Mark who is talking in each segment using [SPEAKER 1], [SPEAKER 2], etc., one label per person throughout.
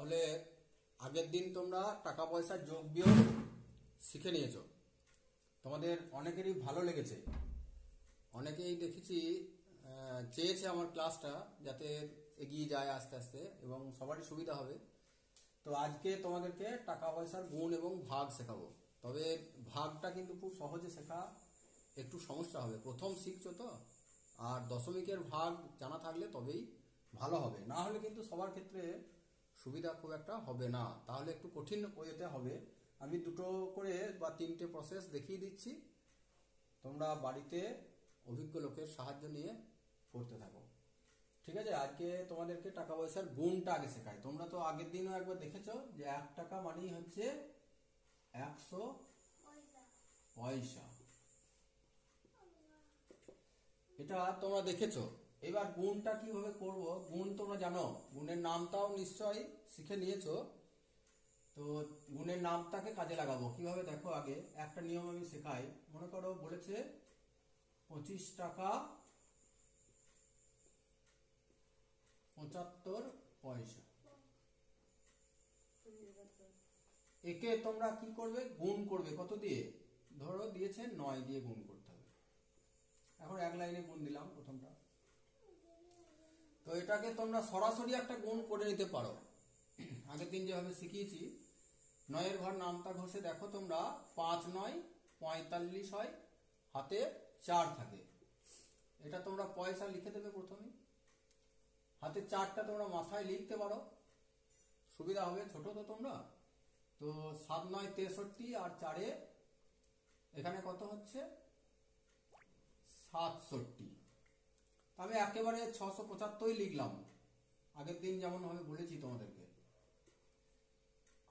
[SPEAKER 1] তাহলে আগের দিন তোমরা টাকা পয়সার যোগ বিয়োগ শিখে নিয়েছো, তোমাদের অনেকেরই ভালো লেগেছে। অনেকেই দেখেছি চেয়েছে আমার ক্লাসটা যাতে এগিয়ে যায় আস্তে আস্তে এবং সবারই সুবিধা হবে। তো আজকে তোমাদেরকে টাকা পয়সার গুণ এবং ভাগ শেখাবো। তবে ভাগটা কিন্তু খুব সহজে শেখা একটু সমস্যা হবে, প্রথম শিখছো তো। আর দশমিকের ভাগ জানা থাকলে তবেই ভালো হবে, না হলে কিন্তু সবার ক্ষেত্রে সুবিধা খুব একটা হবে না, তাহলে একটু কঠিন ওয়েতে হবে। আমি দুটো করে বা তিনটে প্রসেস দেখিয়ে দিচ্ছি, তোমরা বাড়িতে অভিজ্ঞ লোকের সাহায্য নিয়ে করতে থাকো, ঠিক আছে। আজকে তোমাদেরকে টাকা পয়সার গুণটা আগে শেখাই। তোমরা তো আগের দিনও একবার দেখেছো যে 1 টাকা মানেই হচ্ছে 100 পয়সা, এটা তোমরা দেখেছো। এবার গুণটা কিভাবে করব, গুণ তোমরা জানো, গুণের নামটাও নিশ্চয়ই শিখে নিয়েছো। তো গুণের নামটাকে কাজে লাগাবো কিভাবে দেখো। আগে একটা নিয়ম আমি শেখাই। মনে করো বলেছে 25 টাকা 75 পয়সা। একে তোমরা কি করবে, গুণ করবে কত দিয়ে, ধরো দিয়েছে 9 দিয়ে গুণ করতে হবে। এখন এক লাইনে গুণ দিলাম প্রথমটা। তো এটাকে তোমরা সরাসরি একটা গুণ করে নিতে পারো, আগের দিন যেভাবে শিখিয়েছি। 9 এর ঘর নামতা ঘষে দেখো তোমরা, 5 9 45 হয়, হাতে 4 থাকে। এটা তোমরা পয়সা লিখে দেবে প্রথমে, হাতে 4টা তোমরা মাথায় লিখতে পারো, সুবিধা হবে, ছোট তো তোমরা। তো 7 9 63 আর 4-এ এখানে কত হচ্ছে 67। আমি একেবারে 675 লিখলাম, আগের দিন যেমন ভাবে বলেছি তোমাদেরকে।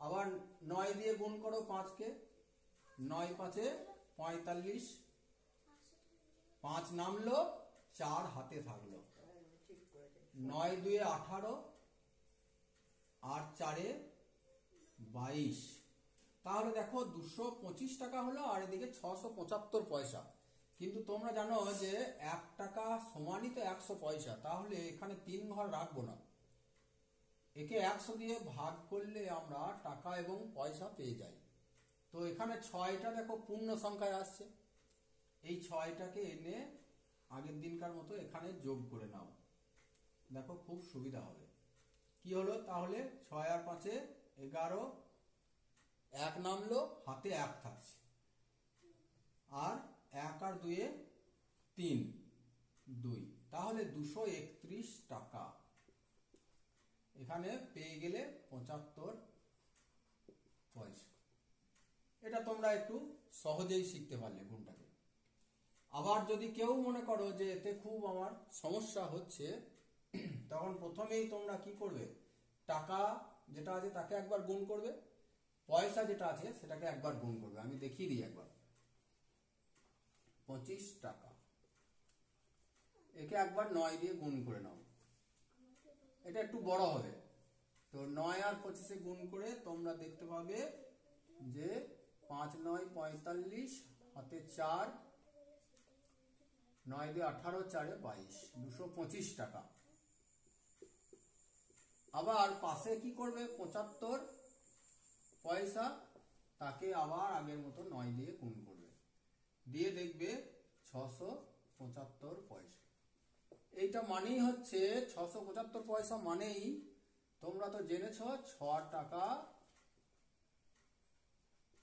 [SPEAKER 1] আবার 9 দিয়ে গুণ করো 5-কে, 9 5-এ 45, 5 নামলো, 4 হাতে থাকলো, 9 2-এ 18 আর 4-এ 22। তাহলে দেখো 225 টাকা হলো আর এদিকে 675 পয়সা। কিন্তু তোমরা জানো যে 1 টাকা সমানই তো 100 পয়সা, তাহলে এখানে 3 ঘর রাখবো না, একে 100 দিয়ে ভাগ করলে আমরা টাকা এবং পয়সা পেয়ে যাই। তো এখানে 6টা দেখো পূর্ণ সংখ্যায় আসছে, এই 6টাকে এনে আগের দিনকার মতো এখানে যোগ করে নাও, দেখো খুব সুবিধা হবে। কি হলো তাহলে, 6 আর 5-এ 11, 1 নামলো, হাতে 1 থাকছে, আর 1 আর 2-এ 3 2, তাহলে 231 টাকা এখানে পেয়ে গেলে 75 পয়সা। এটা তোমরা একটু সহজেই শিখতে পারলে গুণটাকে। আবার যদি কেউ মনে করো যে এতে খুব আমার সমস্যা হচ্ছে, তখন প্রথমেই তোমরা কি করবে, টাকা যেটা আছে তাকে একবার গুণ করবে, পয়সা যেটা আছে সেটাকে একবার গুণ করবে। আমি দেখিয়ে দিই একবার। 25 টাকা, একে একবার 9 দিয়ে গুণ করে নাও, এটা একটু বড় হবে। তো 9 আর 25-এ গুণ করে তোমরা দেখতে পাবে যে 5 9 45, হাতে 4, 9 দিয়ে 18, 4-এ 22, 225 টাকা। আবার পাশে কি করবে, 75 পয়সা, তাকে আবার আগের মতো 9 দিয়ে গুণ করবে, দিয়ে দেখবে 675 পয়সা। এইটা মানেই হচ্ছে 675 পয়সা মানেই তোমরা তো জেনেছ 6 টাকা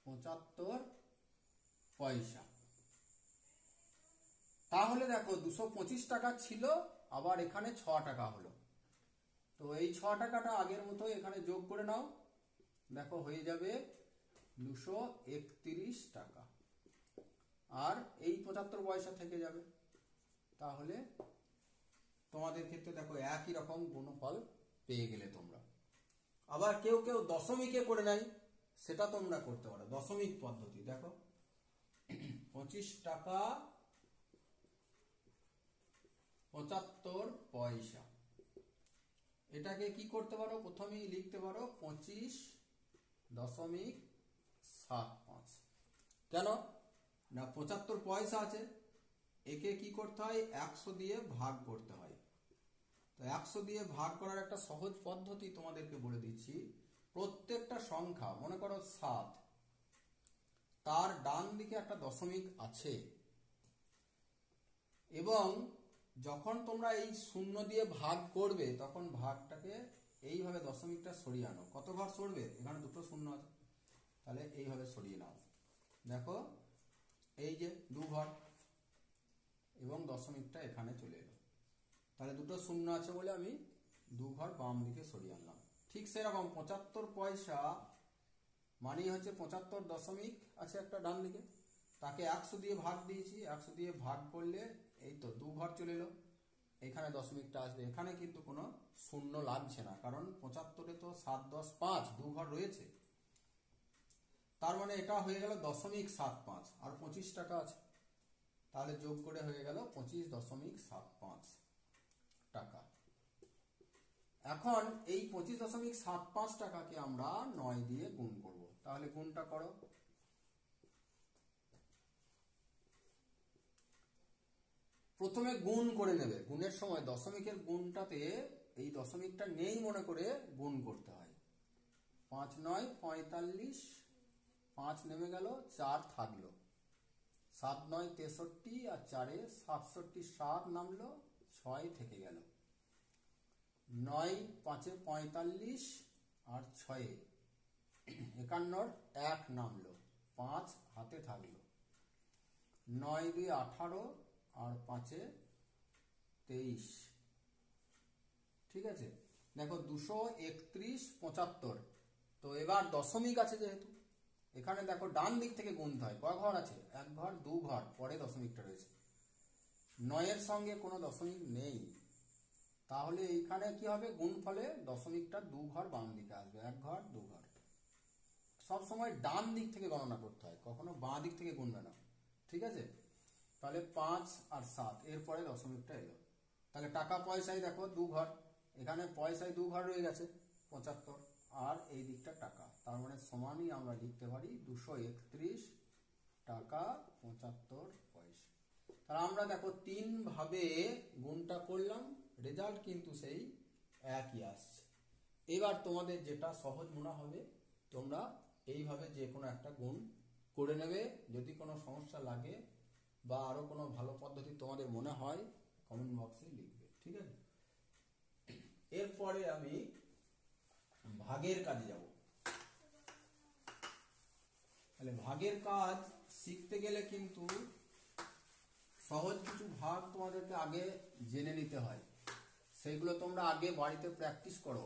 [SPEAKER 1] 75 পয়সা। তাহলে দেখো 225 টাকা ছিল, আবার এখানে 6 টাকা হলো। তো এই 6 টাকাটা আগের মতো এখানে যোগ করে নাও, দেখো হয়ে যাবে 231 টাকা, আর এই 75 পয়সা থেকে যাবে। তাহলে তোমাদের ক্ষেত্রে দেখো একই রকম গুণফল পেয়ে গেলে তোমরা। আবার কেউ কেউ দশমিকে করে নেয়, সেটা তোমরা করতে পারো, দশমিক পদ্ধতি। দেখো 25 টাকা 75 পয়সা, এটাকে কি করতে পারো, প্রথমেই লিখতে পারো 25.75। কেন না, 75 পয়সা আছে, একে কি করতে হয়, 100 দিয়ে ভাগ করতে হয়। তো 100 দিয়ে ভাগ করার একটা সহজ পদ্ধতি তোমাদেরকে বলে দিচ্ছি। প্রত্যেকটা সংখ্যা, মনে করো 7, তার ডান দিকে একটা দশমিক আছে, এবং যখন তোমরা এই শূন্য দিয়ে ভাগ করবে তখন ভাগটাকে এইভাবে দশমিকটা সরিয়ে আনো। কত ঘর সরবে? এখানে দুটো শূন্য আছে, তাহলে এইভাবে সরিয়ে নাও। দেখো এই যে 2 ঘর, এবং দশমিকটা এখানে চলে এলো। তাহলে দুটো শূন্য আছে বলে আমি 2 ঘর বাম দিকে সরিয়ে আনলাম। ঠিক সেরকম 75 পয়সা মানেই হচ্ছে 75 দশমিক আছে একটা ডান দিকে, তাকে 100 দিয়ে ভাগ দিয়েছি, 100 দিয়ে ভাগ করলে এই তো 2 ঘর চলে এলো, এখানে দশমিকটা আসবে। এখানে কিন্তু কোনো শূন্য লাগছে না, কারণ 75-এ তো 7, 10, 5 2 ঘর রয়েছে। তার মানে এটা হয়ে গেল 0.75, আর 25 টাকা আছে, তাহলে যোগ করে হয়ে গেল 25.75 টাকা। এখন এই 25.75 টাকাকে আমরা 9 দিয়ে গুণ করব। তাহলে গুণটা করো। প্রথমে গুণ করে নেবে, গুণের সময় দশমিকের গুণটাতে এই দশমিকটা নেই মনে করে গুণ করতে হয়। 5 9 45, 5 নেমে গেল, 4 থাকলো, 7 9 63, আর 4 67, 7 নামলো, 6 থেকে গেল, 9 5 45, আর 6 51, 1 নামলো, 5 হাতে থাকলো, 9 2 18, আর 5 23। ঠিক আছে, দেখো 231 75। তো এবার দশমিক আছে যেহেতু, এখানে দেখো ডান দিক থেকে গুনতে হয়। কয় ঘর আছে? 1 ঘর, 2 ঘর, পরে দশমিকটা রয়েছে। 9 এর সঙ্গে কোনো দশমিক নেই, তাহলে এইখানে কি হবে? গুণফলে দশমিকটা 2 ঘর বাম দিকে আসবে, 1 ঘর 2 ঘর। সব সময় ডান দিক থেকে গণনা করতে হয়, কখনো বাঁ দিক থেকে গুনবে না। ঠিক আছে, তাহলে 5 আর 7 এরপরে দশমিকটা এলো। তাহলে টাকা পয়সায় দেখো 2 ঘর, এখানে পয়সায় 2 ঘর রয়ে গেছে 75, আর এই দিকটা টাকা, তার মানে সমানই আমরা লিখতে পারি 231 টাকা 75 পয়সা। তাহলে আমরা দেখো 3 ভাবে গুণটা করলাম, রেজাল্ট কিন্তু সেই একই আসছে। এবার তোমাদের যেটা সহজ মনে হবে তোমরা এইভাবে যে কোনো একটা গুণ করে নেবে। যদি কোনো সমস্যা লাগে বা আরো কোনো ভালো পদ্ধতি তোমাদের মনে হয় কমেন্ট বক্সে লিখবে। ঠিক আছে, এরপরে আমি ভাগের কাজে যাব। তাহলে ভাগের কাজ শিখতে গেলে কিন্তু সহজ কিছু ভাগ তোমাদেরকে আগে জেনে নিতে হয়, সেইগুলো তোমরা আগে বাড়িতে প্র্যাকটিস করো।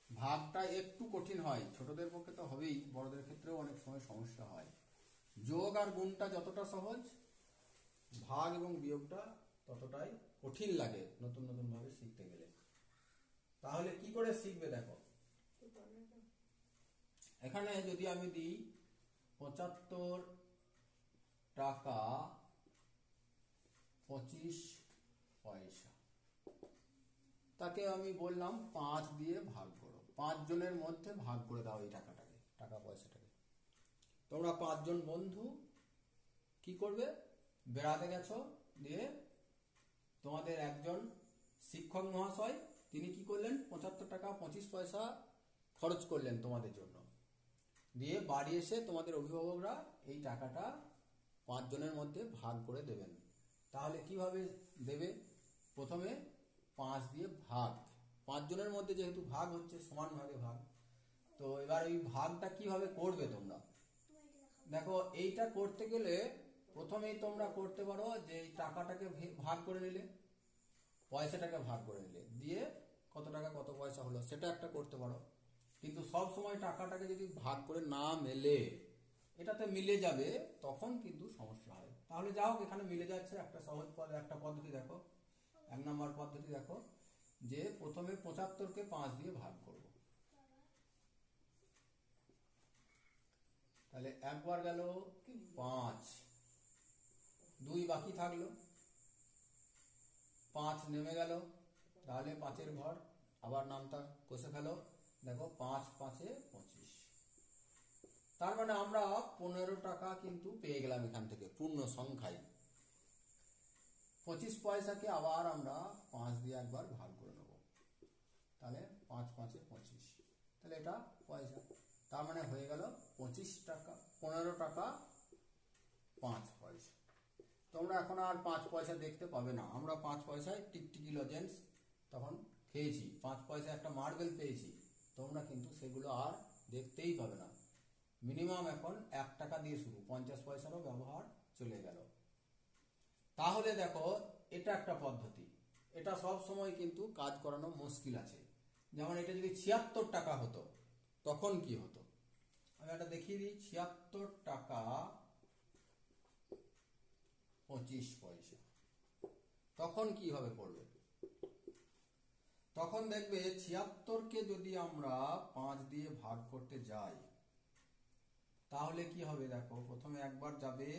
[SPEAKER 1] ভাগটা একটু কঠিন হয়, ছোটদের পক্ষে তো হবেই, বড়দের ক্ষেত্রেও অনেক সময় সমস্যা হয়। যোগ আর গুণটা যতটা সহজ, ভাগ এবং বিয়োগটা ততটাই কঠিন লাগে নতুন নতুন ভাবে শিখতে গেলে। তাহলে কি করে শিখবে দেখো, এখানে যদি আমি দিই 75 টাকা 25 পয়সা, তাকে আমি বললাম 5 দিয়ে ভাগ করো, 5 জনের মধ্যে ভাগ করে দাও এই টাকাটাকে, টাকা পয়সাটাকে। তোমরা 5 জন বন্ধু কি করবে? বেড়াতে গেছো, দিয়ে তোমাদের একজন শিক্ষক মহাশয় তিনি কি করলেন? 75 টাকা 25 পয়সা খরচ করলেন তোমাদের জন্য, দিয়ে বাড়ি এসে তোমাদের অভিভাবকরা এই টাকাটা 5 জনের মধ্যে ভাগ করে দেবেন। তাহলে কিভাবে দেবে? প্রথমে 5 দিয়ে ভাগ, 5 জনের মধ্যে যেহেতু ভাগ হচ্ছে, সমান ভাগে ভাগ। তো এবার এই ভাগটা কিভাবে করবে তোমরা দেখো। এইটা করতে গেলে প্রথমেই তোমরা করতে পারো যে এই টাকাটাকে ভাগ করে নিলে, পয়সাটাকে ভাগ করে নিলে, দিয়ে কত টাকা কত পয়সা হলো সেটা একটা করতে পারো। কিন্তু সব সময় টাকাটাকে যদি ভাগ করে না মেলে, এটাতে মিলে যাবে তখন কিন্তু সমস্যা হয়। তাহলে যাও, এখানে মিলে যাচ্ছে, একটা সহজ একটা পদ্ধতি দেখো। 1 নম্বর পদ্ধতি দেখো, যে প্রথমে 75কে 5 দিয়ে ভাগ করব। তাহলে একবার গেল 5, 2 বাকি থাকলো, 5 নেমে গেল, তাহলে 5-এর ঘর আবার নামটা কষে ফেলো। দেখো 5 5 25, তার মানে আমরা 15 টাকা কিন্তু পেয়ে গেলাম এখান থেকে পূর্ণ সংখ্যায়। 25 পয়সাকে আবার আমরা 5 দিয়ে একবার ভাগ করে নেব, তাহলে 5 5 25। তাহলে এটা পয়সা। তার মানে হয়ে গেল 25 টাকা, 15 টাকা 5 পয়সা। তোমরা এখন আর 5 পয়সা দেখতে পাবে না। আমরা 5 পয়সায় টিকটিকি লজেন্স তখন খেয়েছি, 5 পয়সায় একটা মার্বেল পেয়েছি, তোমরা কিন্তু সেগুলো আর দেখতেই পাবে না। মিনিমাম এখন 1 টাকা দিয়ে শুরু, 50 পয়সারও ব্যবহার চলে গেল। তাহলে দেখো এটা একটা পদ্ধতি, এটা সব সময় কিন্তু কাজ করানো মুশকিল আছে। যেমন এটা যদি 76 টাকা হতো তখন কি হতো, আমি একটা দেখিয়ে দিই। 76 টাকা 25 পয়সা, তখন কিভাবে করবে? তখন দেখবে 76কে যদি আমরা 5 দিয়ে ভাগ করতে যাই তাহলে কি হবে দেখো, প্রথমে একবার যাবে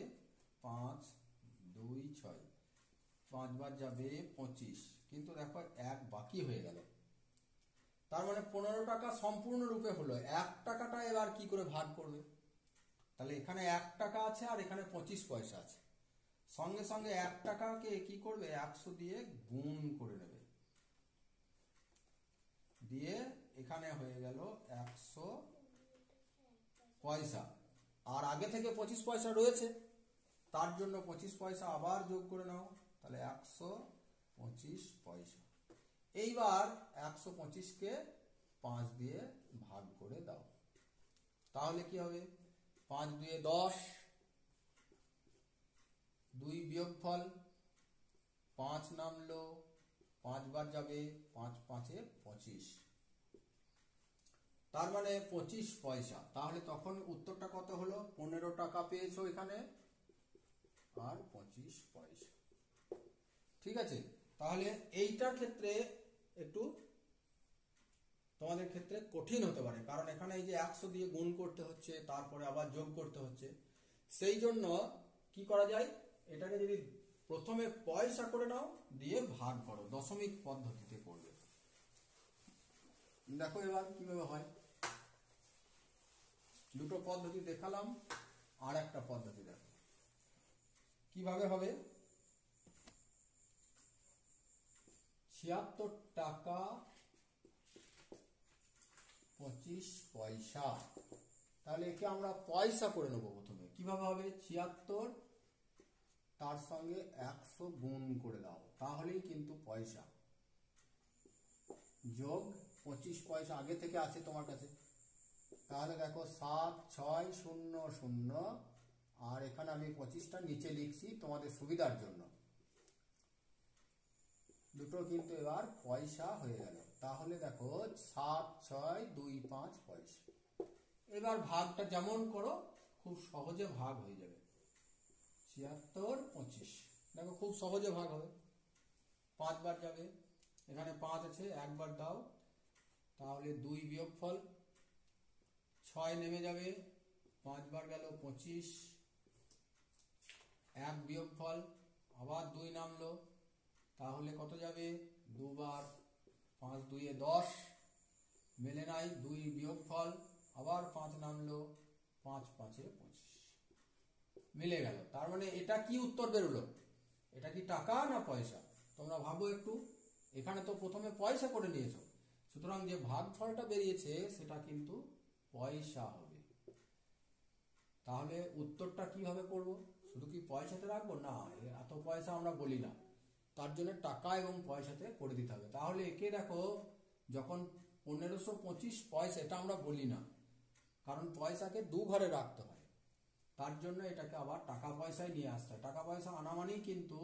[SPEAKER 1] 5, 2, 6, 5 বার যাবে 25, কিন্তু দেখো 1 বাকি হয়ে গেল। তার মানে 15 টাকা সম্পূর্ণরূপে হলো। 1 টাকাটা এবার কি করে ভাগ করবে? তাহলে এখানে 1 টাকা আছে আর এখানে 25 পয়সা আছে, সঙ্গে সঙ্গে 1 টাকাকে কি করবে, 100 দিয়ে গুণ করে নেবে, দিয়ে এখানে হয়ে গেল 100 পয়সা। আর আগে থেকে 25 পয়সা রয়েছে, তার জন্য 25 পয়সা আবার যোগ করে নাও, তাহলে 125 পয়সা। এইবার 125কে 5 দিয়ে ভাগ করে দাও, তাহলে কি হবে, 5 2 10, 2 বিয়োগফল 5 নামলো, 5 বার যাবে, 5 5 25, তার মানে 25 পয়সা। তাহলে তখন উত্তরটা কত হলো, 15 টাকা পেয়েছো এখানে আর 25 পয়সা। ঠিক আছে, তাহলে এইটার ক্ষেত্রে একটু তোমাদের ক্ষেত্রে কঠিন হতে পারে, কারণ এখানে এই যে 100 দিয়ে গুণ করতে হচ্ছে, তারপরে আবার যোগ করতে হচ্ছে। সেই জন্য কি করা যায়, এটাকে যদি প্রথমে পয়সা করে নাও, দিয়ে ভাগ করো, দশমিক পদ্ধতিতে করবে। দেখো এবার কিভাবে হয়, দুটো পদ্ধতি দেখালাম, আর একটা পদ্ধতি দেখো কিভাবে হবে। 76 টাকা 25 পয়সা, তাহলে একে আমরা পয়সা করে নেবো। প্রথমে কিভাবে হবে, 76 তার সঙ্গে 100 গুণ করে দাও, তাহলেই কিন্তু পয়সা, যোগ 25 পয়সা আগে থেকে আছে তোমার কাছে। তাহলে দেখো 7 6 0 0, আর এখানে আমি 25টা নিচে লিখছি তোমাদের সুবিধার জন্য। দুটো কিন্তু এবার পয়সা হয়ে গেল। তাহলে দেখো 7 6 2 5 পয়সা। এবার ভাগটা যেমন করো খুব সহজে ভাগ হয়ে যাবে। 76 25, দেখো খুব সহজে ভাগ হবে। 5 বার যাবে, এখানে 5 আছে, 1 বার দাও, তাহলে 2 বিয়োগফল 6 নেমে যাবে, 5 বার গেল 25, 1 বিয়োগফল আবার 2 নামলো, তাহলে কত যাবে, 2 বার, 5 2 10, মেলে নাই, 2 বিয়োগফল আবার 5 নামলো, 5 5 25, মিলে গেল। তার মানে এটা কি উত্তর বেরোলো, এটা কি টাকা না পয়সা? তোমরা ভাবো একটু, এখানে তো প্রথমে পয়সা করে নিয়েছো, সুতরাং যে ভাগফলটা বেরিয়েছে সেটা কিন্তু পয়সা হবে। তাহলে উত্তরটা কিভাবে করব, শুধু কি পয়সাতে রাখবো না, এত পয়সা আমরা বলি না, তার জন্য টাকা এবং পয়সাতে করে দিতে হবে। তাহলে একে দেখো, যখন 1525 পয়সা, এটা আমরা বলি না, কারণ পয়সাকে দু ঘরে রাখতে হয়, তার জন্য এটাকে আবার টাকা পয়সায় নিয়ে আসতে হয়। টাকা পয়সা আনা মানেই কিন্তু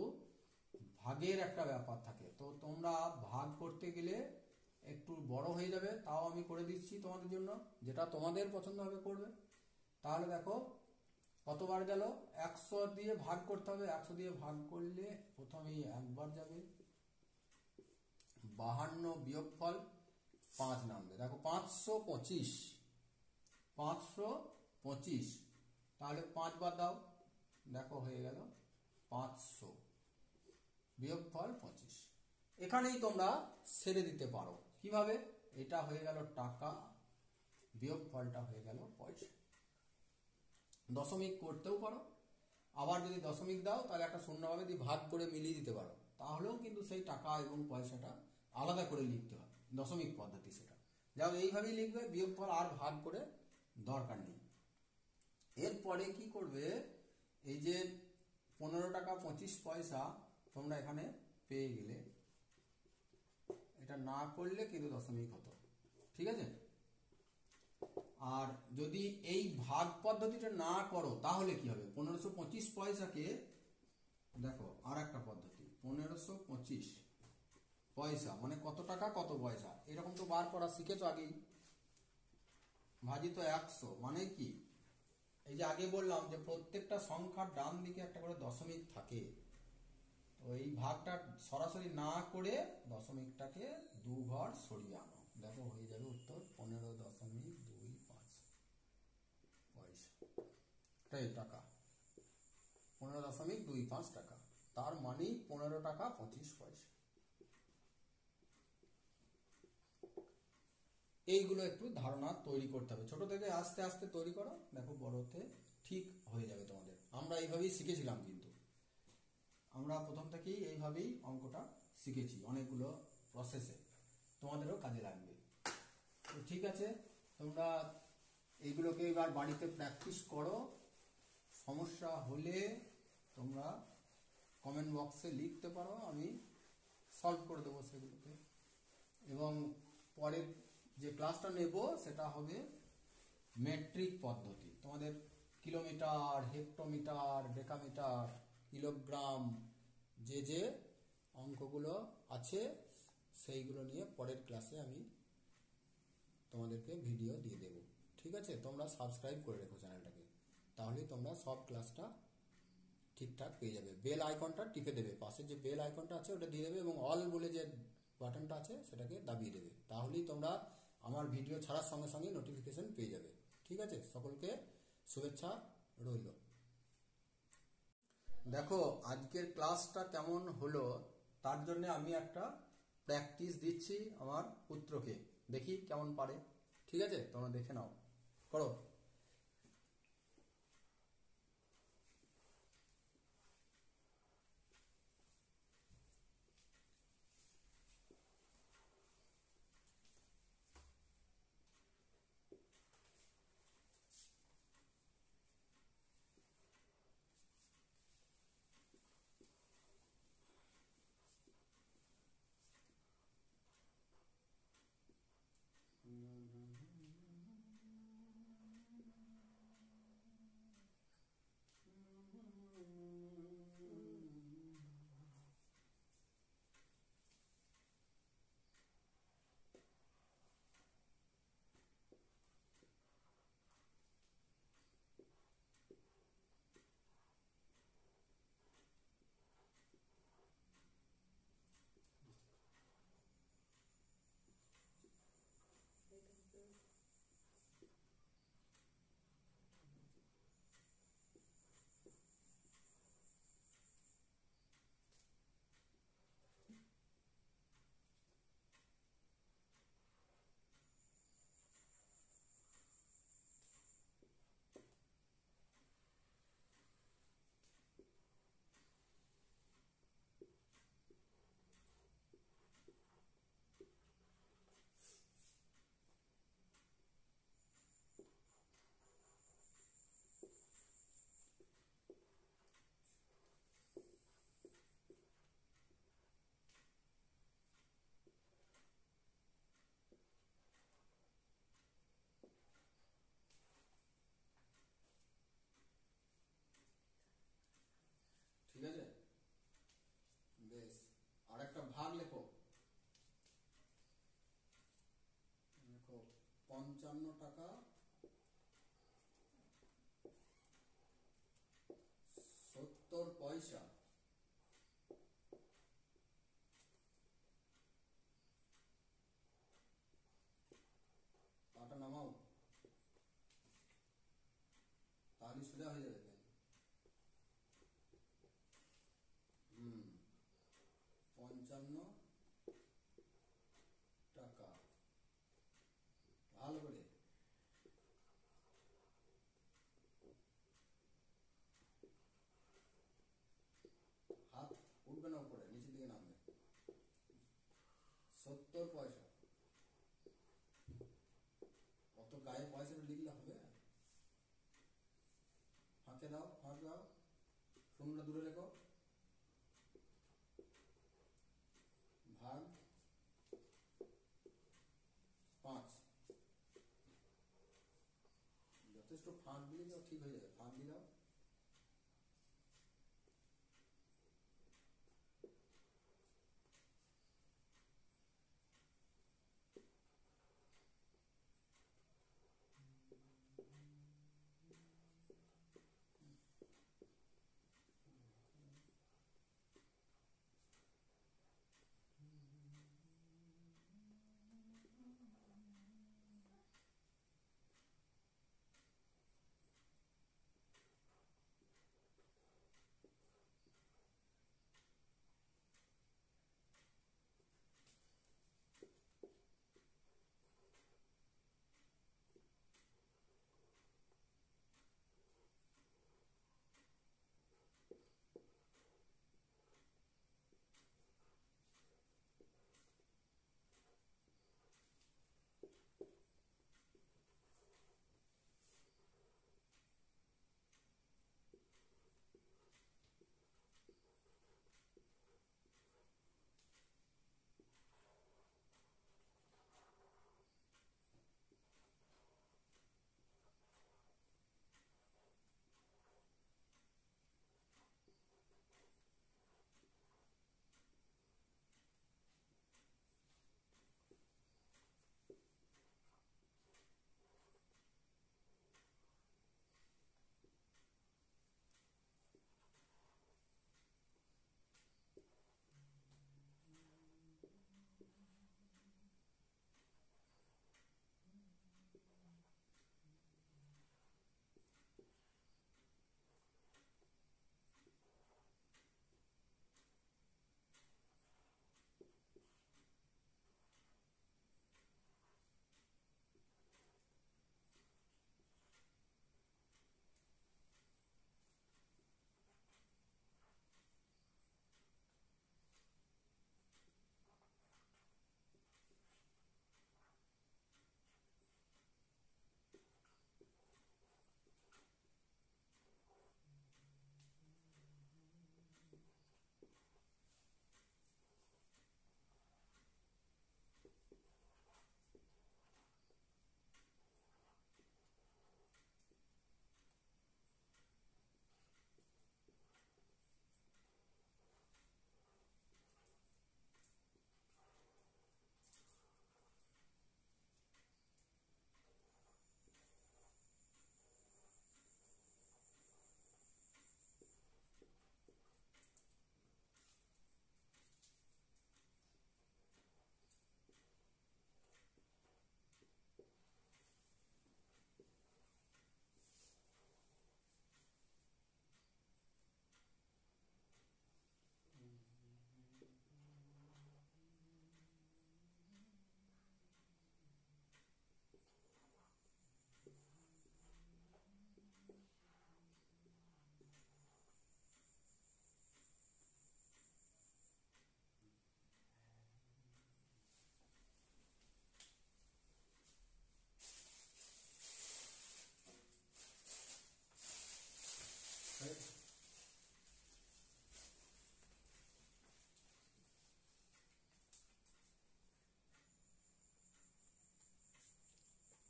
[SPEAKER 1] ভাগের একটা ব্যাপার থাকে, তো তোমরা ভাগ করতে গেলে একটু বড় হয়ে যাবে, তাও আমি করে দিচ্ছি তোমাদের জন্য, যেটা তোমাদের পছন্দ হবে করবে। তাহলে দেখো কতবার গেল, 100 দিয়ে ভাগ করতে হবে, 100 দিয়ে ভাগ করলে প্রথমেই একবার যাবে, 52 বিয়োগফল 5 নামবে, দেখো 525, 525, তাহলে 5 বার দাও, দেখো হয়ে গেল 500 বিয়োগফল 25। এখানেই তোমরা ছেড়ে দিতে পারো, কিভাবে, এটা হয়ে গেল টাকা, বিয়োগফলটা হয়ে গেল পয়সা। দশমিক করতেও পারো, আবার যদি দশমিক দাও তাহলে একটা শূন্যভাবে দিয়ে ভাগ করে মিলিয়ে দিতে পারো, তাহলেও কিন্তু সেই টাকা এবং পয়সাটা আলাদা করে লিখতে হবে, দশমিক পদ্ধতি সেটা। যাও এইভাবেই লিখবে, বিয়োগফল আর ভাগ করে দরকার নেই। এরপরে কি করবে, এই যে 15 টাকা 25 পয়সা তোমরা এখানে পেয়ে গেলে, এটা না করলে কিন্তু দশমিক হতো, ঠিক আছে। আর যদি এই ভাগ পদ্ধতিটা না করো তাহলে কি হবে, 1525 পয়সাকে দেখো আর একটা পদ্ধতি, 1525 পয়সা মানে কত টাকা কত পয়সা, এরকম তো বার করা শিখেছো আগেই। ভাজিত 100 মানে কি, এই যে আগে বললাম যে প্রত্যেকটা সংখ্যার ডান দিকে একটা করে দশমিক থাকে, তো এই ভাগটা সরাসরি না করে দশমিকটাকে 2 ঘর সরিয়ে আনো, দেখো হয়ে যাবে উত্তর 15.25 পয়সা, তাই টাকা 15.25 টাকা, তার মানেই 15 টাকা 25 পয়সা। এইগুলো একটু ধারণা তৈরি করতে হবে, ছোট থেকে আস্তে আস্তে তৈরি করো, দেখো বড়তে ঠিক হয়ে যাবে তোমাদের। আমরা এইভাবেই শিখেছিলাম, কিন্তু আমরা প্রথম থেকেই এইভাবেই অঙ্কটা শিখেছি, অনেকগুলো প্রসেসে, তোমাদেরও কাজে লাগবে। তো ঠিক আছে, তোমরা এইগুলোকে এবার বাড়িতে প্র্যাকটিস করো, সমস্যা হলে তোমরা কমেন্ট বক্সে লিখতে পারো, আমি সলভ করে দেবো সেগুলোকে। এবং পরের যে ক্লাসটা নেব সেটা হবে মেট্রিক পদ্ধতি, তোমাদের কিলোমিটার, হেক্টোমিটার, ডেকামিটার, কিলোগ্রাম, যে অঙ্কগুলো আছে সেইগুলো নিয়ে পরের ক্লাসে আমি তোমাদেরকে ভিডিও দিয়ে দেব, ঠিক আছে। তোমরা সাবস্ক্রাইব করে রেখো চ্যানেলটাকে, তাহলেই তোমরা সব ক্লাসটা ঠিকঠাক পেয়ে যাবে। বেল আইকনটা টিপে দেবে, পাশে যে বেল আইকনটা আছে ওটা দিয়ে দেবে, এবং অল বলে যে বাটনটা আছে সেটাকে দাবিয়ে দেবে, তাহলেই তোমরা আমার ভিডিও ছাড়ার সঙ্গে সঙ্গে নোটিফিকেশন পেয়ে যাবে, ঠিক আছে। সকলকে শুভেচ্ছা রইল। দেখো আজকের ক্লাসটা কেমন হলো তার জন্য আমি একটা প্র্যাকটিস দিচ্ছি আমার পুত্রকে, দেখি কেমন পারে, ঠিক আছে। তোমরা দেখে নাও, করো। ঠিক আছে, বেশ। আর একটা ভাগ লেখো, দেখো 55 টাকা 70 পয়সা, টাটা নামাও, তাহলে সোজা হয়ে যাবে। 55 টাকা, ভালো করে হাত উঠবে না, উপরে নিচের দিকে নামবে, 70 পয়সা। গায়ে পয়সাটা লিখলে হবে, ফাঁকে দাও, ফাঁক দাও, শূন্যটা দূরে রেখো, ভাগ 5, যথেষ্ট ফাঁক দিলে যাও, ঠিক হয়ে যাবে, ফাঁক দিয়ে দাও।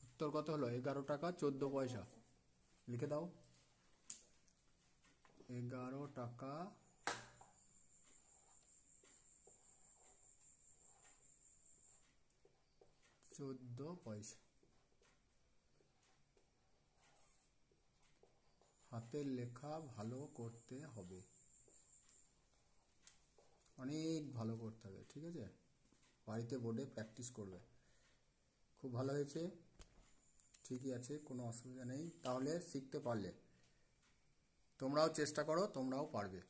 [SPEAKER 1] উত্তর কত হলো? 11 টাকা 14 পয়সা। লিখে দাও, 11 টাকা 14 পয়সা। হাতের লেখা ভালো করতে হবে, অনেক ভালো করতে হবে, ঠিক আছে? বাড়িতে বোর্ডে প্র্যাকটিস করবে। খুব ভালো হয়েছে, ঠিকই আছে, কোনো অসুবিধা নেই। তাহলে শিখতে পারলে, তোমরাও চেষ্টা করো, তোমরাও পারবে।